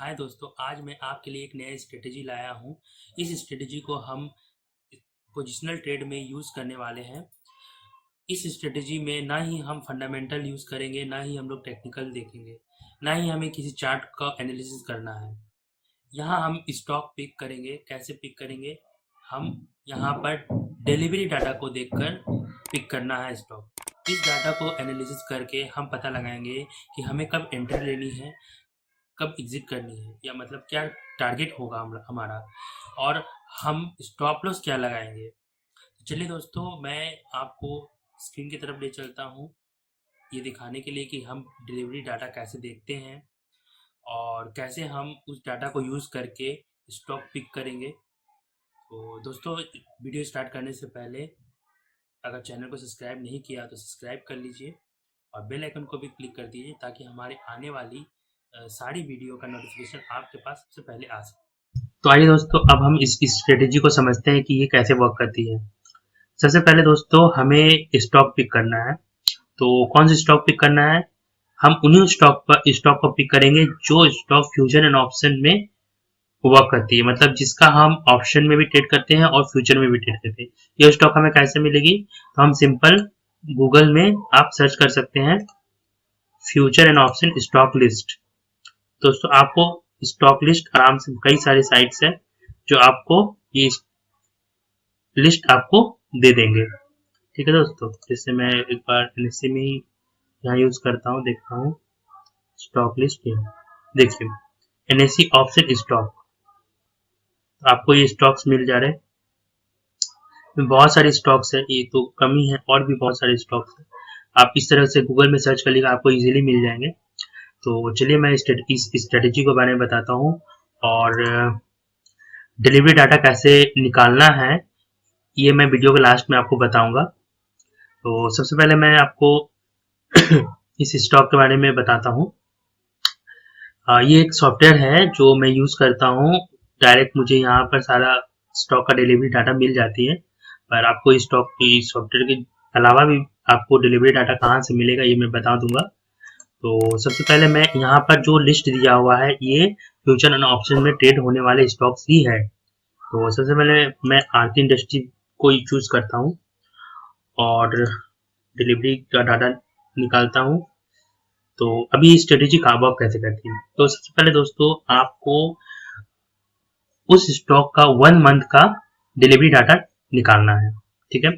हाय दोस्तों, आज मैं आपके लिए एक नया स्ट्रेटेजी लाया हूँ। इस स्ट्रेटेजी को हम पोजिशनल ट्रेड में यूज़ करने वाले हैं। इस स्ट्रेटेजी में ना ही हम फंडामेंटल यूज़ करेंगे, ना ही हम लोग टेक्निकल देखेंगे, ना ही हमें किसी चार्ट का एनालिसिस करना है। यहाँ हम स्टॉक पिक करेंगे। कैसे पिक करेंगे? हम यहाँ पर डिलीवरी डाटा को देखकर पिक करना है स्टॉक। इस डाटा को एनालिसिस करके हम पता लगाएंगे कि हमें कब एंट्री लेनी है, कब एग्जिट करनी है, या मतलब क्या टारगेट होगा हमारा, और हम स्टॉप लॉस क्या लगाएंगे। तो चलिए दोस्तों, मैं आपको स्क्रीन की तरफ ले चलता हूँ ये दिखाने के लिए कि हम डिलीवरी डाटा कैसे देखते हैं और कैसे हम उस डाटा को यूज़ करके स्टॉक पिक करेंगे। तो दोस्तों, वीडियो स्टार्ट करने से पहले अगर चैनल को सब्सक्राइब नहीं किया तो सब्सक्राइब कर लीजिए और बेल आइकन को भी क्लिक कर दीजिए ताकि हमारे आने वाली सारी वीडियो का नोटिफिकेशन आपके पास सबसे पहले आ सके। तो आइए दोस्तों, अब हम इस स्ट्रेटेजी को समझते हैं कि ये कैसे वर्क करती है। सबसे पहले दोस्तों, हमें स्टॉक पिक करना है। तो कौन सा स्टॉक पिक करना है? हम उन्हीं स्टॉक को पिक करेंगे जो स्टॉक फ्यूचर एंड ऑप्शन में वर्क करती है, मतलब जिसका हम ऑप्शन में भी ट्रेड करते हैं और फ्यूचर में भी ट्रेड करते हैं। ये स्टॉक हमें कैसे मिलेगी? तो हम सिंपल गूगल में आप सर्च कर सकते हैं future and option stock list. दोस्तों, आपको स्टॉक लिस्ट आराम से कई सारे साइट्स है जो आपको ये लिस्ट आपको दे देंगे। ठीक है दोस्तों, जैसे मैं एक बार एनएससी में ही यहाँ यूज करता हूँ, देखता हूँ स्टॉक लिस्ट। देखिए, एनएससी ऑप्शन स्टॉक, आपको ये स्टॉक्स मिल जा रहे हैं। बहुत सारे स्टॉक्स है, ये तो कम ही है, और भी बहुत सारे स्टॉक्स है। आप इस तरह से गूगल में सर्च कर लीजिएगा, आपको इजीली मिल जाएंगे। तो चलिए मैं इस स्ट्रेटेजी के बारे में बताता हूँ और डिलीवरी डाटा कैसे निकालना है ये मैं वीडियो के लास्ट में आपको बताऊंगा। तो सबसे पहले मैं आपको इस स्टॉक के बारे में बताता हूँ। ये एक सॉफ्टवेयर है जो मैं यूज़ करता हूँ। डायरेक्ट मुझे यहाँ पर सारा स्टॉक का डिलीवरी डाटा मिल जाती है, पर आपको इस स्टॉक की सॉफ्टवेयर के अलावा भी आपको डिलीवरी डाटा कहाँ से मिलेगा ये मैं बता दूंगा। तो सबसे पहले मैं यहाँ पर जो लिस्ट दिया हुआ है ये फ्यूचर एंड ऑप्शन में ट्रेड होने वाले स्टॉक्स ही है। तो सबसे पहले मैं आरती इंडस्ट्री को चूज करता हूँ और डिलीवरी का डाटा निकालता हूँ। तो अभी स्ट्रेटेजी का वर्क कैसे करती है? तो सबसे पहले दोस्तों, आपको उस स्टॉक का 1 मंथ का डिलीवरी डाटा निकालना है। ठीक है,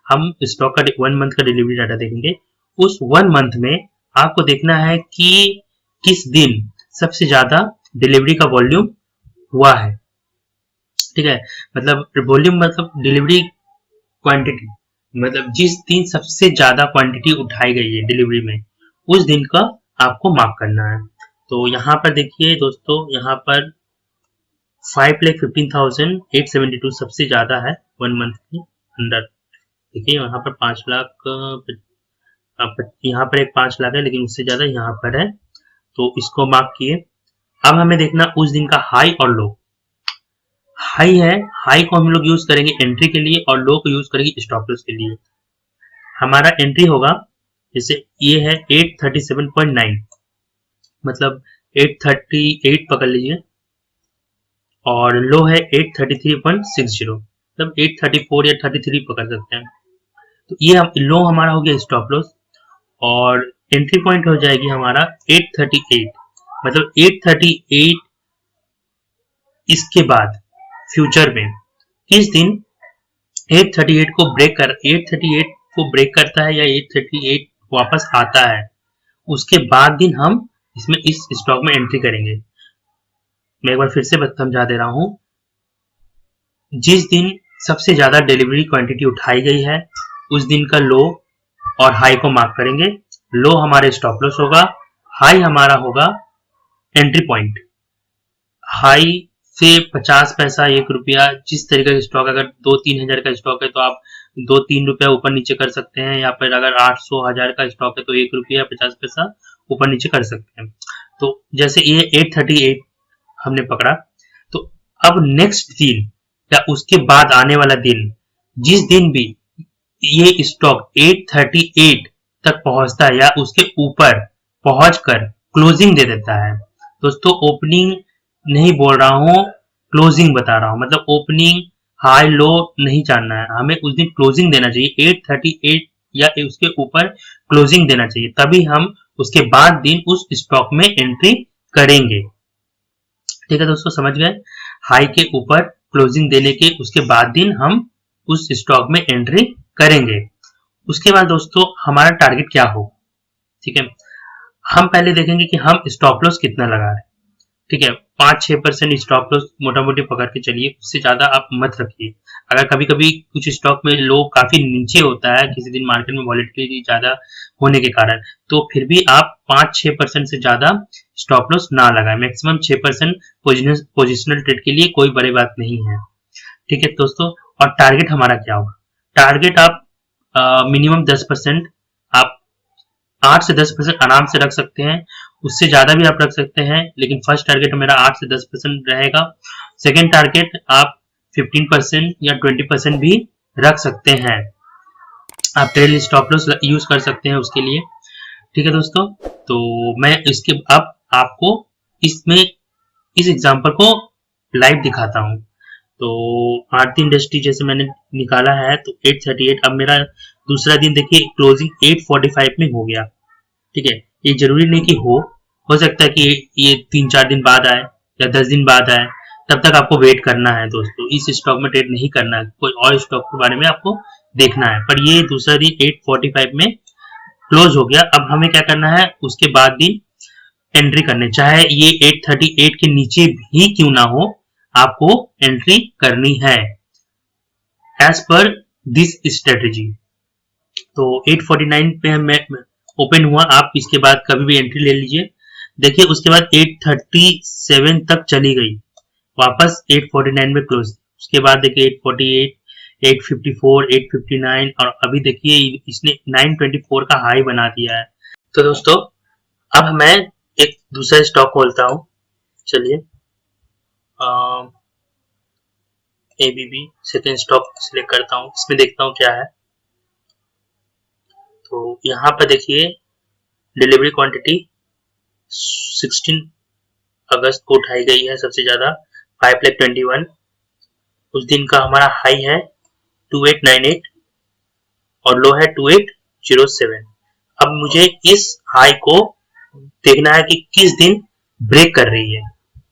हम स्टॉक का 1 मंथ का डिलीवरी डाटा देखेंगे। उस 1 मंथ में आपको देखना है कि किस दिन सबसे ज्यादा डिलीवरी का वॉल्यूम हुआ है। ठीक है, मतलब वॉल्यूम मतलब डिलीवरी क्वांटिटी, मतलब जिस दिन सबसे ज्यादा क्वांटिटी उठाई गई है डिलीवरी में, उस दिन का आपको मार्क करना है। तो यहाँ पर देखिए दोस्तों, यहाँ पर 5,15,872 सबसे ज्यादा है 1 मंथ के अंदर। देखिए यहाँ पर 5 लाख, यहाँ पर एक 5 लाख है, लेकिन उससे ज्यादा यहाँ पर है, तो इसको मार्क किए। अब हमें देखना उस दिन का हाई और लो। हाई है, हाई को हम लोग यूज करेंगे एंट्री के लिए और लो को यूज करेंगे स्टॉप लॉस के लिए। हमारा एंट्री होगा, जैसे ये है 837.9, मतलब 838 पकड़ लीजिए, और लो है 833.60, मतलब 834 या 33 पकड़ सकते हैं। तो ये हम लो हमारा हो गया स्टॉप लॉस, और एंट्री पॉइंट हो जाएगी हमारा 838, मतलब 838। इसके बाद फ्यूचर में किस दिन 838 को ब्रेक करता है या 838 वापस आता है, उसके बाद दिन हम इसमें इस स्टॉक में एंट्री करेंगे। मैं एक बार फिर से समझा दे रहा हूं। जिस दिन सबसे ज्यादा डिलीवरी क्वांटिटी उठाई गई है, उस दिन का लो और हाई को मार्क करेंगे। लो हमारे स्टॉप लॉस होगा, हाई हमारा होगा एंट्री पॉइंट। हाई से 50 पैसा, 1 रुपया, जिस तरीके का स्टॉक, अगर 2-3 हजार का स्टॉक है तो आप 2-3 रुपया ऊपर नीचे कर सकते हैं, या फिर अगर 800-1000 का स्टॉक है तो 1 रुपया 50 पैसा ऊपर नीचे कर सकते हैं। तो जैसे ये 838 हमने पकड़ा, तो अब नेक्स्ट दिन या उसके बाद आने वाला दिन, जिस दिन भी ये स्टॉक 838 तक पहुंचता है या उसके ऊपर पहुंचकर क्लोजिंग दे देता है, दोस्तों ओपनिंग नहीं बोल रहा हूँ, क्लोजिंग बता रहा हूँ, मतलब ओपनिंग हाई लो नहीं जानना है हमें, उस दिन क्लोजिंग देना चाहिए 838 या उसके ऊपर क्लोजिंग देना चाहिए, तभी हम उसके बाद दिन उस स्टॉक में एंट्री करेंगे। ठीक है दोस्तों, समझ गए? हाई के ऊपर क्लोजिंग देने के उसके बाद दिन हम उस स्टॉक में एंट्री करेंगे। उसके बाद दोस्तों हमारा टारगेट क्या हो, ठीक है, हम पहले देखेंगे कि हम स्टॉप लॉस कितना लगा रहे हैं। ठीक है, 5-6% स्टॉप लॉस मोटा मोटी पकड़ के चलिए, उससे ज्यादा आप मत रखिए। अगर कभी कभी कुछ स्टॉक में लो काफी नीचे होता है, किसी दिन मार्केट में वॉलेटिलिटी ज्यादा होने के कारण, तो फिर भी आप 5-6% से ज्यादा स्टॉप लॉस ना लगाए। मैक्सिमम 6% पोजिशनल ट्रेड के लिए कोई बड़ी बात नहीं है। ठीक है दोस्तों, और टारगेट हमारा क्या होगा? टारगेट आप मिनिमम 10% आप 8 से 10% आराम से रख सकते हैं, उससे ज्यादा भी आप रख सकते हैं, लेकिन फर्स्ट टारगेट मेरा 8 से 10% रहेगा। सेकेंड टारगेट आप 15% या 20% भी रख सकते हैं, आप ट्रेल स्टॉप लॉस यूज कर सकते हैं उसके लिए। ठीक है दोस्तों, तो मैं इसके अब आपको इसमें इस एग्जांपल को लाइव दिखाता हूँ। तो आरती इंडस्ट्री जैसे मैंने निकाला है, तो 838, अब मेरा दूसरा दिन देखिए क्लोजिंग 845 में हो गया। ठीक है, ये जरूरी नहीं कि हो सकता है कि ये 3-4 दिन बाद आए या 10 दिन बाद आए, तब तक आपको वेट करना है दोस्तों। इस स्टॉक में ट्रेड नहीं करना है, कोई और स्टॉक के बारे में आपको देखना है। पर ये दूसरा दिन 845 में क्लोज हो गया, अब हमें क्या करना है, उसके बाद दिन एंट्री करने, चाहे ये 838 के नीचे भी क्यों ना हो, आपको एंट्री करनी है एज पर दिस स्ट्रेटेजी। तो 849 पे मैं ओपन हुआ, आप इसके बाद कभी भी एंट्री ले लीजिए। देखिए उसके बाद 837 तक चली गई, वापस 849 में क्लोज। उसके बाद देखिए 848, 854, 859 और अभी देखिए इसने 924 का हाई बना दिया है। तो दोस्तों अब मैं एक दूसरा स्टॉक खोलता हूँ, चलिए एबीबी सेकेंड स्टॉक सिलेक्ट करता हूँ, इसमें देखता हूँ क्या है। तो यहाँ पर देखिए डिलीवरी क्वांटिटी 16 अगस्त को उठाई गई है सबसे ज्यादा 5,21,000। उस दिन का हमारा हाई है 2898 और लो है 2807। अब मुझे इस हाई को देखना है कि किस दिन ब्रेक कर रही है।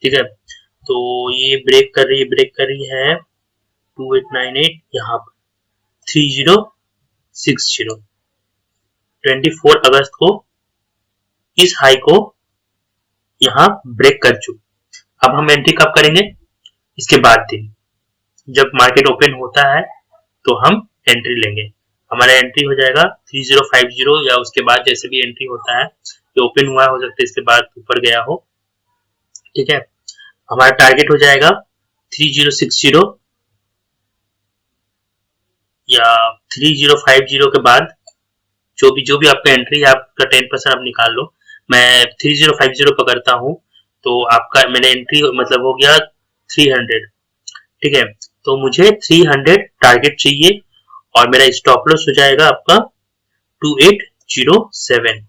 ठीक है, तो ये ब्रेक कर रही है 2898, यहाँ पर 3060 24 अगस्त को इस हाई को यहाँ ब्रेक कर चुकी। अब हम एंट्री कब करेंगे? इसके बाद दिन, जब मार्केट ओपन होता है तो हम एंट्री लेंगे। हमारा एंट्री हो जाएगा 3050 या उसके बाद जैसे भी एंट्री होता है, ये ओपन हुआ हो सकता है इसके बाद ऊपर गया हो। ठीक है, हमारा टारगेट हो जाएगा 3060 या 3050 के बाद जो भी आपका एंट्री है आपका 10% आप निकाल लो। मैं 3050 पकड़ता हूँ, तो आपका मैंने एंट्री मतलब हो गया 300। ठीक है, तो मुझे 300 टारगेट चाहिए और मेरा स्टॉप लॉस हो जाएगा आपका 2807।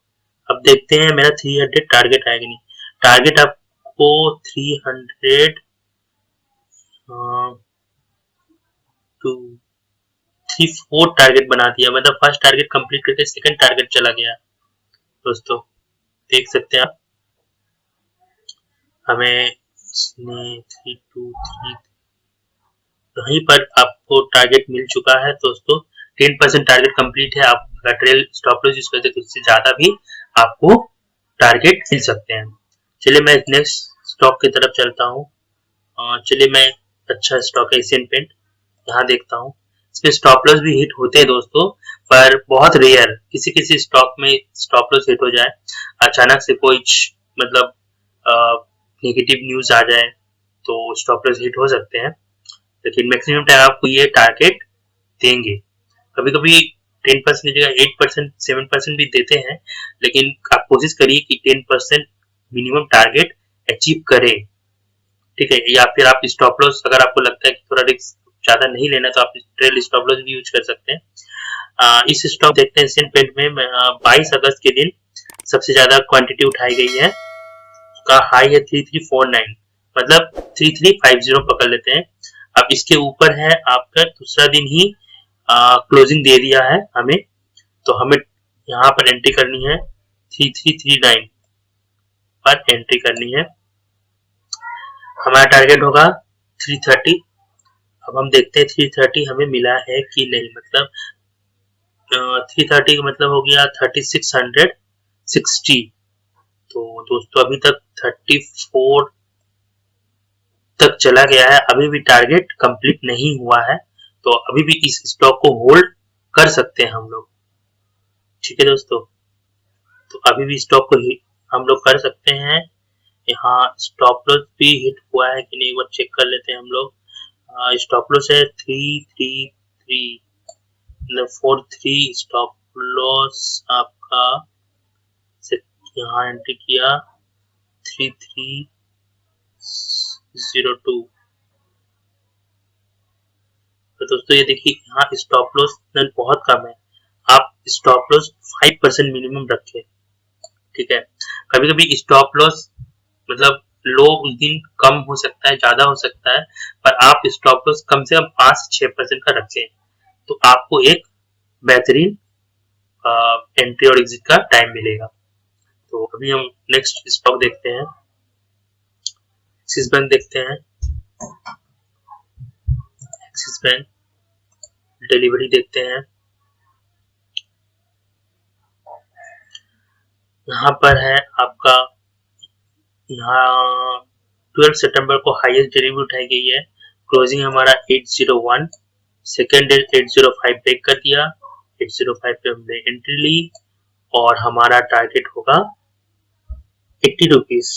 अब देखते हैं मेरा 300 टारगेट आएगा नहीं। टारगेट आपको 300 टू 3-4 टारगेट बना दिया, मतलब फर्स्ट टारगेट कंप्लीट करके सेकंड टारगेट चला गया दोस्तों, देख सकते हैं आप। हमें 323 वहीं पर आपको टारगेट मिल चुका है दोस्तों। 10% टारगेट कंप्लीट है। आप अगर ट्रेल स्टॉप लॉस यूज करते तो उससे ज्यादा भी आपको टारगेट मिल सकते हैं। चलिए मैं नेक्स्ट स्टॉक की तरफ चलता हूँ। चलिए मैं अच्छा स्टॉक है एशियन पेंट, यहाँ देखता हूँ। इसमें स्टॉप लॉस भी हिट होते हैं दोस्तों, पर बहुत रेयर, किसी किसी स्टॉक में स्टॉप लॉस हिट हो जाए, अचानक से कोई मतलब नेगेटिव न्यूज आ जाए तो स्टॉप लॉस हिट हो सकते हैं, लेकिन मैक्सिमम टाइम आपको ये टारगेट देंगे। कभी कभी 10% की जगह 8%, 7% भी देते हैं, लेकिन आप कोशिश करिए कि 10% मिनिमम टारगेट अचीव करें। ठीक है, या फिर आप स्टॉप लॉस, अगर आपको लगता है कि थोड़ा रिस्क ज्यादा नहीं लेना तो आप ट्रेल स्टॉप लॉस भी यूज कर सकते हैं। इस स्टॉक देखते हैं एशियन पेंट में 22 अगस्त के दिन सबसे ज्यादा क्वांटिटी उठाई गई है, उसका हाई है 3349 मतलब 3350 पकड़ लेते हैं। अब इसके ऊपर है आपका दूसरा दिन ही क्लोजिंग दे दिया है हमें, तो हमें यहाँ पर एंट्री करनी है 3339 पर एंट्री करनी है। हमारा टारगेट होगा 330। अब हम देखते हैं 330 हमें मिला है कि नहीं, मतलब 330 का मतलब हो गया 3660। तो दोस्तों अभी तक 34 तक चला गया है, अभी भी टारगेट कंप्लीट नहीं हुआ है, तो अभी भी इस स्टॉक को होल्ड कर सकते हैं हम लोग। ठीक है दोस्तों, तो अभी भी स्टॉक को हम लोग कर सकते हैं। यहाँ स्टॉप लॉस भी हिट हुआ है कि नहीं, वो चेक कर लेते हैं हम लोग। स्टॉप लॉस है 333, मतलब 43 स्टॉप लॉस आपका से यहाँ एंट्री किया 3302। तो दोस्तों ये देखिए यहाँ स्टॉप लॉस बहुत कम है, आप स्टॉप लॉस 5% मिनिमम रखें। ठीक है, कभी कभी स्टॉप लॉस मतलब लो उस दिन कम हो सकता है, ज्यादा हो सकता है, पर आप स्टॉप लॉस कम से कम 5-6% का रखें, तो आपको एक बेहतरीन एंट्री और एग्जिट का टाइम मिलेगा। तो अभी हम नेक्स्ट स्टॉक देखते हैं, एक्सिस बैंक देखते हैं। एक्सिस बैंक डिलीवरी देखते हैं। यहाँ पर है आपका, यहाँ 12 सितंबर को हाईएस्ट डिलीवरी उठाई गई है, क्लोजिंग हमारा 801, सेकेंड डे 805 ब्रेक कर दिया, 805 पे हमने एंट्री ली और हमारा टारगेट होगा 80 रुपीज।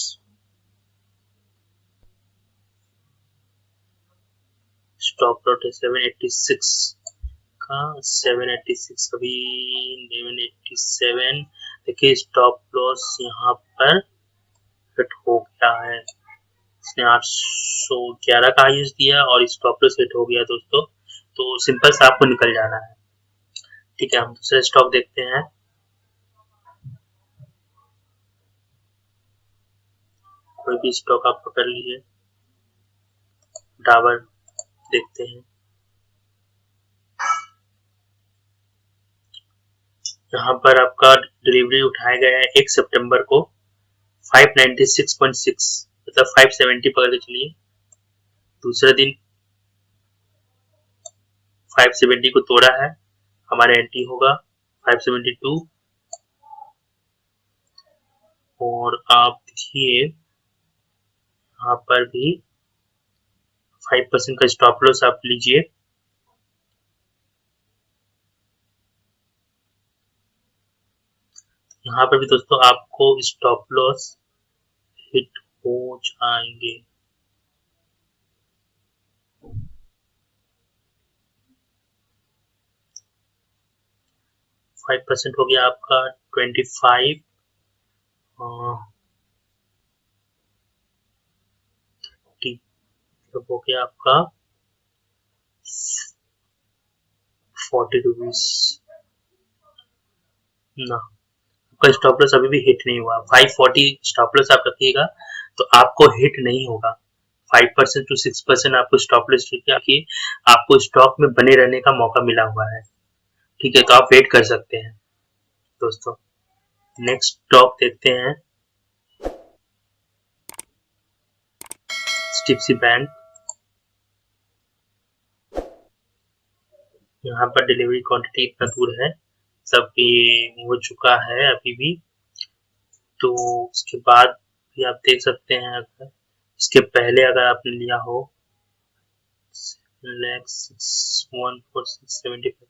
स्टॉप लॉस है 786 का, 786 अभी 787। देखिए स्टॉप लॉस यहाँ पर हिट हो गया है, इसने 811 का हाईएस्ट दिया और स्टॉप लॉस हिट हो गया दोस्तों, तो सिंपल से आपको निकल जाना है। ठीक है, हम दूसरे स्टॉक देखते हैं। कोई भी स्टॉक आप पकड़ लीजिए। डाबर देखते हैं, यहाँ पर आपका डिलीवरी उठाया गया है 1 सितंबर को 596.6, मतलब 570 पकड़ के चलिए। दूसरे दिन 570 को तोड़ा है, हमारा एंट्री होगा 572। और आप देखिए यहाँ पर भी 5% का स्टॉप लॉस आप लीजिए। यहाँ पर भी दोस्तों आपको स्टॉप लॉस हिट हो जाएंगे। फाइव % हो गया आपका 25, हो गया आपका 40 रुपीज ना, आपका स्टॉप लॉस अभी भी हिट नहीं हुआ। 540 स्टॉप लॉस आप रखिएगा तो आपको हिट नहीं होगा। 5% to 6% आपको स्टॉप लॉस रखिए, आपको स्टॉक में बने रहने का मौका मिला हुआ है। ठीक है, तो आप वेट कर सकते हैं दोस्तों। नेक्स्ट स्टॉक देखते हैं, स्टिप्सी बैंक। यहाँ पर डिलीवरी क्वांटिटी इतना दूर है, सब ये हो चुका है अभी भी, तो उसके बाद भी आप देख सकते हैं। अगर इसके पहले अगर आपने लिया हो 1,614,675,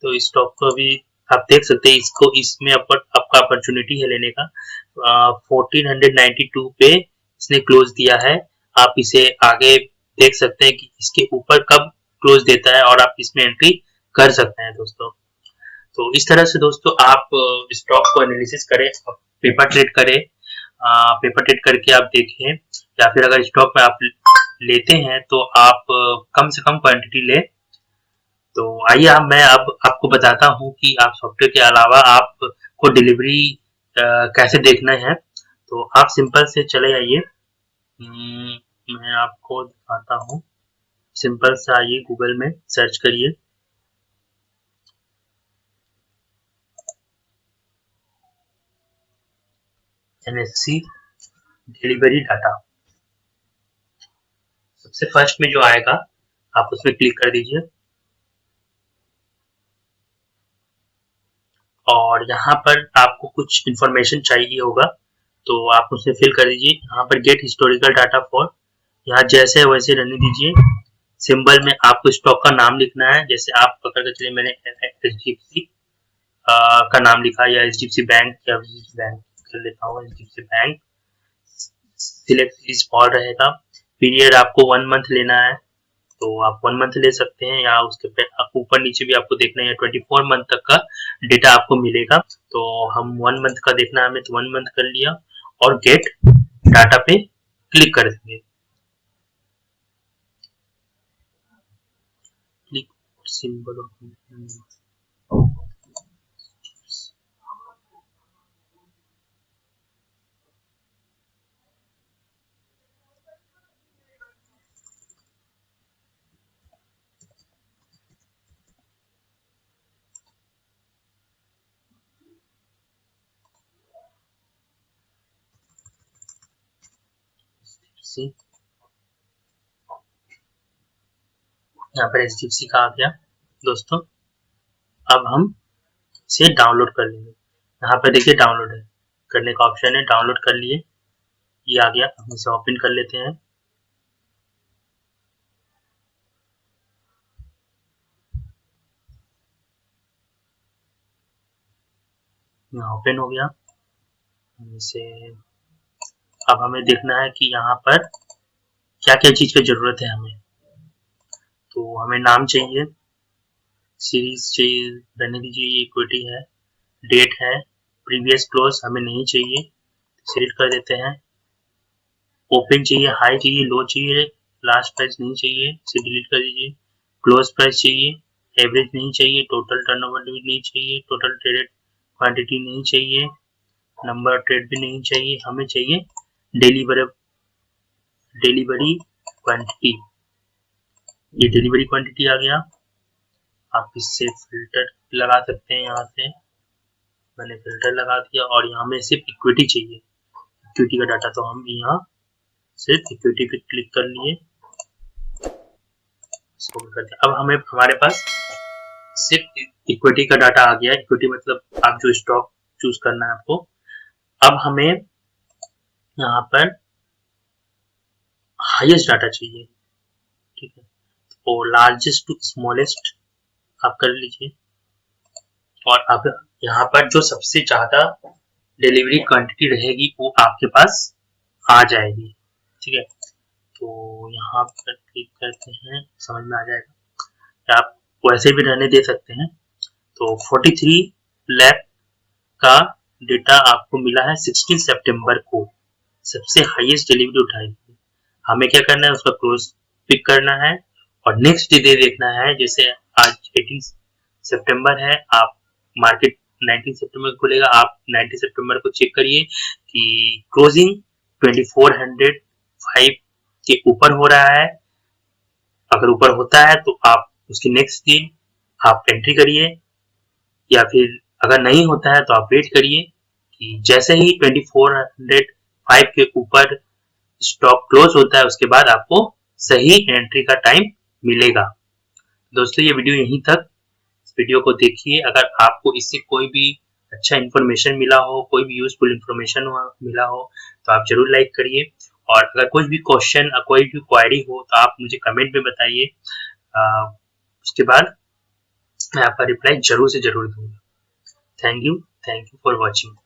तो स्टॉक को अभी आप देख सकते हैं, इसको इसमें आपका अपॉर्चुनिटी है लेने का। 1492 पे इसने क्लोज दिया है, आप इसे आगे देख सकते हैं कि इसके ऊपर कब क्लोज देता है और आप इसमें एंट्री कर सकते हैं दोस्तों। तो इस तरह से दोस्तों आप स्टॉक को एनालिसिस करें, पेपर ट्रेड करें, पेपर ट्रेड करके आप देखें, या फिर अगर स्टॉक में आप लेते हैं तो आप कम से कम क्वांटिटी लें। तो आइए मैं अब आपको बताता हूँ कि आप सॉफ्टवेयर के अलावा आपको डिलीवरी कैसे देखना है। तो आप सिंपल से चले आइए, मैं आपको दिखाता हूँ। सिंपल सा आइए गूगल में सर्च करिए एनएफसी डिलीवरी डाटा। सबसे फर्स्ट में जो आएगा आप उसमें क्लिक कर दीजिए और यहाँ पर आपको कुछ इन्फॉर्मेशन चाहिए होगा तो आप उसे फिल कर दीजिए। यहाँ पर गेट हिस्टोरिकल डाटा फॉर, यहाँ जैसे है वैसे रहने दीजिए। सिंबल में आपको स्टॉक का नाम लिखना है, जैसे आप पकड़ के चलिए मैंने HDFC का नाम लिखा या HDFC बैंक या बैंक कर लेता हूँ HDFC bank. Select is all रहेगा। पीरियड आपको 1 मंथ लेना है तो आप 1 मंथ ले सकते हैं या उसके ऊपर नीचे भी आपको देखना है। 24 मंथ तक का डेटा आपको मिलेगा तो हम 1 मंथ का देखना है हमें तो 1 मंथ कर लिया और गेट डाटा पे क्लिक कर देंगे। क्लिक सिंबल यहाँ पर HDFC का आ गया दोस्तों। अब हम इसे डाउनलोड कर लेंगे। यहाँ पर देखिए डाउनलोड है करने का ऑप्शन है, डाउनलोड कर लिए, ये आ गया। हम इसे ओपन कर लेते हैं। यहाँ ओपन हो गया। इसे अब हमें देखना है कि यहाँ पर क्या क्या चीज की जरूरत है हमें। तो हमें नाम चाहिए, सीरीज चाहिए, रहने दीजिए, इक्विटी है, डेट है, प्रीवियस क्लोज हमें नहीं चाहिए, सिलेक्ट कर देते हैं। ओपन चाहिए, हाई चाहिए, लो चाहिए, लास्ट प्राइस नहीं चाहिए, इसे डिलीट कर दीजिए। क्लोज प्राइस चाहिए, एवरेज नहीं चाहिए, टोटल टर्नओवर लिमिट नहीं चाहिए, टोटल ट्रेडेड क्वांटिटी नहीं चाहिए, नंबर ट्रेड भी नहीं चाहिए, हमें चाहिए डिलीवरी क्वांटिटी। ये डिलीवरी क्वांटिटी आ गया। आप इससे फिल्टर लगा सकते हैं। यहाँ से मैंने फिल्टर लगा दिया और यहाँ में सिर्फ इक्विटी चाहिए, इक्विटी का डाटा, तो हम यहाँ सिर्फ इक्विटी पे क्लिक कर लिए, इसको कर दिया। अब हमें हमारे पास सिर्फ इक्विटी का डाटा आ गया। इक्विटी मतलब आप जो स्टॉक चूज करना है आपको। अब हमें यहाँ पर हाईएस्ट डाटा चाहिए, ठीक है, तो लार्जेस्ट टू स्मॉलेस्ट आप कर लीजिए और अब यहाँ पर जो सबसे ज्यादा डिलीवरी क्वांटिटी रहेगी वो आपके पास आ जाएगी, ठीक है। तो यहाँ पर क्लिक करते हैं, समझ में आ जाएगा। आप वैसे भी रहने दे सकते हैं। तो 43 लाख का डेटा आपको मिला है 16 सितंबर को, सबसे हाईएस्ट डिलीवरी उठाएगी। हमें क्या करना है, उसका क्लोज पिक करना है और नेक्स्ट डे देखना है। जैसे आज 18 सितंबर है, आप मार्केट 19 सितंबर खुलेगा, आप 19 सितंबर को चेक करिए कि क्लोजिंग 2405 के ऊपर हो रहा है। अगर ऊपर होता है तो आप उसके नेक्स्ट दिन आप एंट्री करिए, या फिर अगर नहीं होता है तो आप वेट करिए कि जैसे ही 2405 के ऊपर स्टॉक क्लोज होता है उसके बाद आपको सही एंट्री का टाइम मिलेगा। दोस्तों ये वीडियो यहीं तक, इस वीडियो को देखिए। अगर आपको इससे कोई भी अच्छा इन्फॉर्मेशन मिला हो, कोई भी यूजफुल इन्फॉर्मेशन मिला हो तो आप जरूर लाइक करिए और अगर कोई भी क्वेश्चन कोई भी क्वेरी हो तो आप मुझे कमेंट में बताइए। उसके बाद मैं आपका रिप्लाई जरूर से जरूर दूंगा। Thank you for watching.